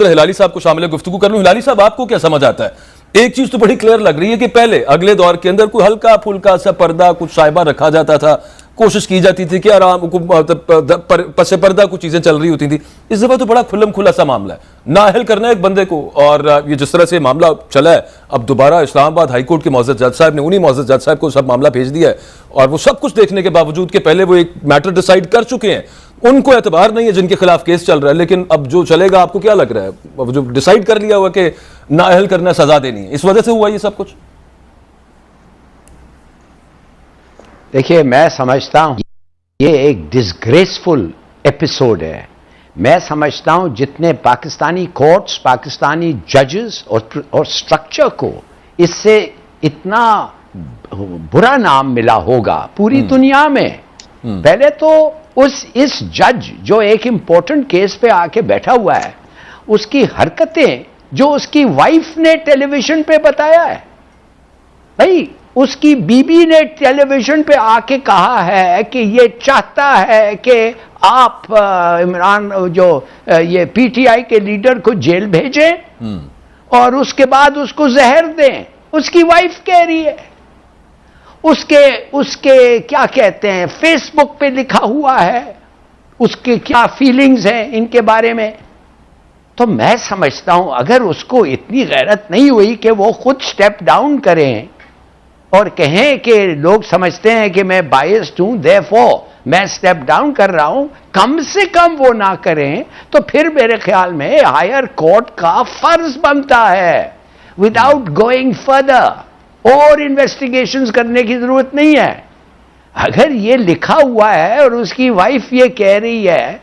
हिलाली साहब को शामिल गुफ्तगू कर लूं। हिलाली साहब, आपको क्या समझ आता है? एक चीज तो बड़ी क्लियर लग रही है कि पहले अगले दौर के अंदर कोई हल्का फुल्का सा पर्दा, कुछ साइबा रखा जाता था, कोशिश की जाती थी कि आराम पसे पर्दा कुछ चीजें चल रही होती थी। इस दफा तो बड़ा खुल्लम खुला सा मामला है, नाअहल करना है एक बंदे को। और ये जिस तरह से मामला चला है, अब दोबारा इस्लामाबाद हाईकोर्ट के मोअज़्ज़ज़ जज साहब ने, उन्हीं मोअज़्ज़ज़ जज साहब को सब मामला भेज दिया है, और वो सब कुछ देखने के बावजूद कि पहले वो एक मैटर डिसाइड कर चुके हैं, उनको एतबार नहीं है जिनके खिलाफ केस चल रहा है। लेकिन अब जो चलेगा, आपको क्या लग रहा है, जो डिसाइड कर लिया हुआ कि नाअहल करना, सजा देनी है, इस वजह से हुआ ये सब कुछ? देखिए, मैं समझता हूं ये एक डिसग्रेसफुल एपिसोड है। मैं समझता हूं जितने पाकिस्तानी कोर्ट्स, पाकिस्तानी जजेस और स्ट्रक्चर को इससे इतना बुरा नाम मिला होगा पूरी दुनिया में। पहले तो इस जज जो एक इंपॉर्टेंट केस पे आके बैठा हुआ है, उसकी हरकतें जो उसकी वाइफ ने टेलीविजन पे बताया है, भाई उसकी बीबी ने टेलीविजन पे आके कहा है कि ये चाहता है कि आप इमरान जो ये पीटीआई के लीडर को जेल भेजें और उसके बाद उसको जहर दें। उसकी वाइफ कह रही है, उसके क्या कहते हैं, फेसबुक पे लिखा हुआ है, उसके क्या फीलिंग्स हैं इनके बारे में। तो मैं समझता हूं अगर उसको इतनी गैरत नहीं हुई कि वो खुद स्टेप डाउन करें और कहें कि लोग समझते हैं कि मैं बायस्ड हूं, देयरफॉर मैं स्टेप डाउन कर रहा हूं, कम से कम वो ना करें, तो फिर मेरे ख्याल में हायर कोर्ट का फर्ज बनता है विदाउट गोइंग फर्दर, और इन्वेस्टिगेशंस करने की जरूरत नहीं है। अगर ये लिखा हुआ है और उसकी वाइफ ये कह रही है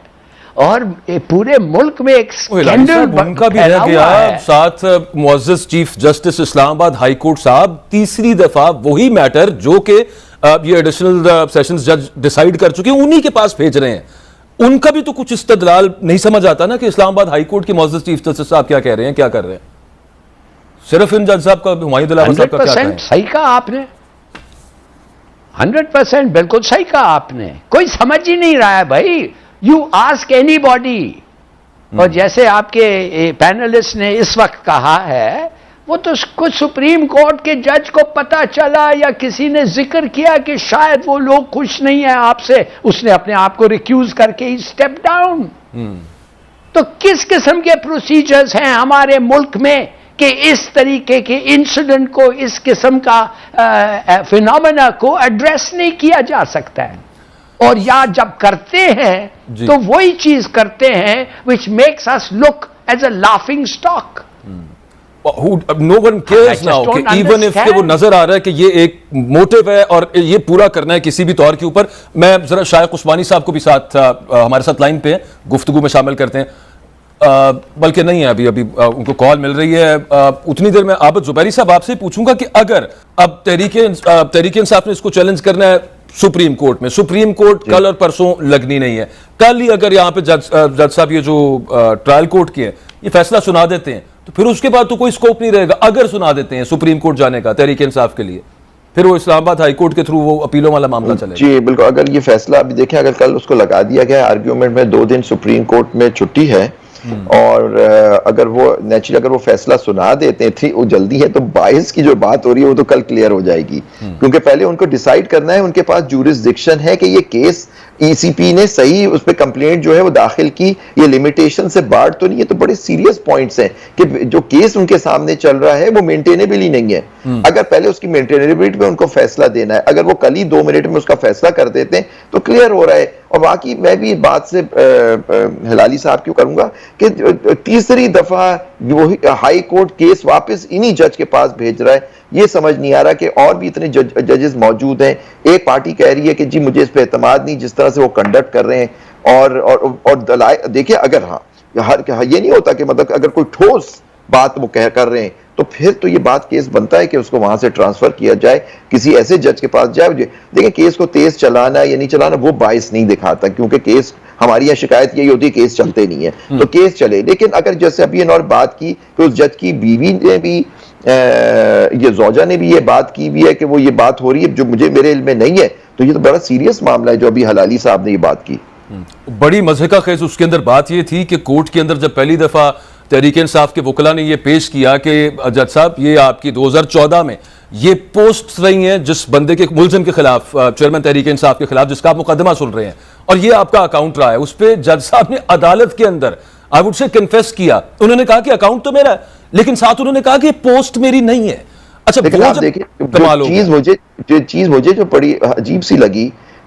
और पूरे मुल्क में एक स्कैंडल उनका भी रह गया, साथ मुअज़्ज़ज़ chief justice Islamabad high court साहब तीसरी दफा वही मैटर जो कि ये एडिशनल सेशंस जज डिसाइड कर चुके हैं, उन्हीं के पास भेज रहे हैं। उनका भी तो कुछ इस्तदलाल नहीं समझ आता ना कि इस्लामाबाद हाई कोर्ट के मुअज़्ज़ज़ चीफ जस्टिस साहब क्या कह रहे हैं, क्या कर रहे हैं। सिर्फ इन जज साहब का, हुमायूं दिलावर साहब का क्या कहें? सही कहा आपने, 100% बिल्कुल सही कहा आपने। कोई समझ ही नहीं रहा है भाई। यू आस्क एनीबॉडी, और जैसे आपके पैनलिस्ट ने इस वक्त कहा है, वो तो कुछ सुप्रीम कोर्ट के जज को पता चला या किसी ने जिक्र किया कि शायद वो लोग खुश नहीं है आपसे, उसने अपने आप को रिक्यूज करके ही स्टेप डाउन। तो किस किस्म के प्रोसीजर्स हैं हमारे मुल्क में कि इस तरीके के इंसिडेंट को, इस किस्म का फिनोमेना को एड्रेस नहीं किया जा सकता है। और या जब करते हैं तो वही चीज करते हैं which makes us look as a laughing stock. No one cares now कि इवन इफ वो नजर आ रहा है कि ये एक मोटिव है और ये पूरा करना है किसी भी तौर के ऊपर। मैं जरा शायख उस्मानी साहब को भी साथ हमारे साथ लाइन पे गुफ्तगू में शामिल करते हैं, बल्कि नहीं है अभी उनको कॉल मिल रही है। उतनी देर में आबिद जुबैरी साहब आपसे पूछूंगा कि अगर अब तहरीक इंसाफ ने इसको चैलेंज करना है सुप्रीम कोर्ट में, सुप्रीम कोर्ट कल और परसों लगनी नहीं है, कल ही अगर यहाँ पे जज साहब ये जो ट्रायल कोर्ट की है ये फैसला सुना देते हैं, तो फिर उसके बाद तो कोई स्कोप नहीं रहेगा। अगर सुना देते हैं सुप्रीम कोर्ट जाने का तहरीक इंसाफ के लिए, फिर वो इस्लामाबाद हाई कोर्ट के थ्रू वो अपीलों वाला मामला चलेगा। जी बिल्कुल। अगर ये फैसला अभी देखें, अगर कल उसको लगा दिया गया आर्ग्यूमेंट में 2 दिन सुप्रीम कोर्ट में छुट्टी है, और अगर वो नेचुरली अगर वो फैसला सुना देते थे, वो जल्दी है, तो बायस की जो बात हो रही है वो तो कल क्लियर हो जाएगी। क्योंकि पहले उनको डिसाइड करना है, उनके पास ज्यूरिसडिक्शन है कि ये केस ईसीपी ने सही उस पर कंप्लेंट जो है वो दाखिल की, ये लिमिटेशन से बाहर तो नहीं है। तो बड़े सीरियस पॉइंट्स हैं कि जो केस उनके सामने चल रहा है वो मेंटेनेबल ही नहीं है। अगर पहले उसकी मेंटेनेबिलिटी पे उनको फैसला देना है, अगर वो कल ही 2 मिनट में उसका फैसला कर देते हैं तो क्लियर हो रहा है। और बाकी मैं भी बात से हिलाली साहब क्यों करूंगा कि तीसरी दफा वही हाई कोर्ट केस वापस इन्हीं जज के पास भेज रहा है, ये समझ नहीं आ रहा कि और भी इतने जजेस मौजूद हैं। एक पार्टी कह रही है कि जी मुझे इस पे एतमाद नहीं जिस तरह से वो कंडक्ट कर रहे हैं, और देखिए अगर ये नहीं होता कि मतलब अगर कोई ठोस बात वो कर रहे हैं तो फिर तो ये बात केस बनता है कि उसको वहां से ट्रांसफर किया जाए, किसी ऐसे जज के पास जाए। देखिए केस को तेज चलाना या नहीं चलाना वो बाइस नहीं दिखाता, क्योंकि केस हमारी यहाँ शिकायत यही होती है केस चलते नहीं है, तो केस चले। लेकिन अगर जैसे अभी और बात की कि उस जज की बीवी ने भी ये जोजा ने भी ये बात की भी है कि वो ये बात हो रही है जो मेरे इल्म में नहीं है, तो ये तो बड़ा सीरियस मामला है जो अभी हलाली साहब ने ये बात की। बड़ी मजे का केस उसके अंदर बात ये थी कि कोर्ट के अंदर जब पहली दफा तहरीक इंसाफ के वकला ने यह पेश किया कि जज साहब ये आपकी 2014 में ये पोस्ट रही हैं जिस बंदे के मुलजिम के खिलाफ, चेयरमैन तहरीक इंसाफ के खिलाफ जिसका आप मुकदमा सुन रहे हैं, और ये आपका अकाउंट रहा है। उस पर जज साहब ने अदालत के अंदर आई वुड से कन्फेस किया। उन्होंने कहा कि अकाउंट तो मेरा है, लेकिन साथ उन्होंने कहा कि पोस्ट मेरी नहीं है। अच्छा, आप देखिए जो चीज मुझे जो बड़ी अजीब सी लगी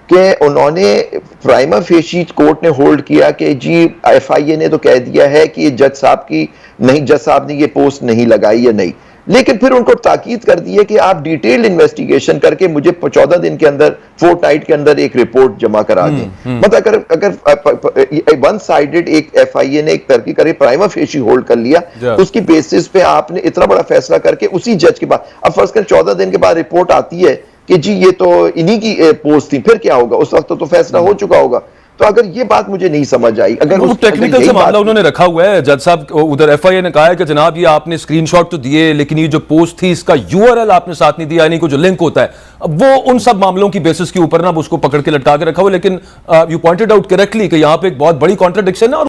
कि उन्होंने प्राइमा फेशी कोर्ट ने होल्ड किया कि जी एफआईए ने तो कह दिया है कि जज साहब की नहीं, जज साहब ने ये पोस्ट नहीं लगाई या नहीं, लेकिन फिर उनको ताकीद कर दी है कि आप डिटेल्ड इन्वेस्टिगेशन करके मुझे 14 दिन के अंदर, फोर्टनाइट के अंदर एक रिपोर्ट जमा करा दें। मतलब अगर वन साइडेड एक एफआईए ने एक तरक्की करके प्राइमा फेशी होल्ड कर लिया, उसकी बेसिस पे आपने इतना बड़ा फैसला करके उसी जज के बाद, अब फर्ज कर 14 दिन के बाद रिपोर्ट आती है कि जी ये तो इन्हीं की पोस्ट थी, फिर क्या होगा? उस वक्त तो फैसला हो चुका होगा। तो अगर ये बात मुझे नहीं समझ आई, अगर वो टेक्निकल से मामला उन्होंने रखा हुआ है, जज साहब उधर एफआईए ने कहा है कि जनाब ये आपने स्क्रीनशॉट तो दिए, लेकिन ये जो पोस्ट थी इसका यूआरएल आपने साथ नहीं दिया, यानी कोई जो लिंक होता है, अब वो उन सब मामलों की बेसिस के ऊपर ना उसको पकड़ के लटका के रखा हुआ। लेकिन यू पॉइंटेड आउट करेक्टली कि यहाँ पे एक बहुत बड़ी कॉन्ट्रडिक्शन है। और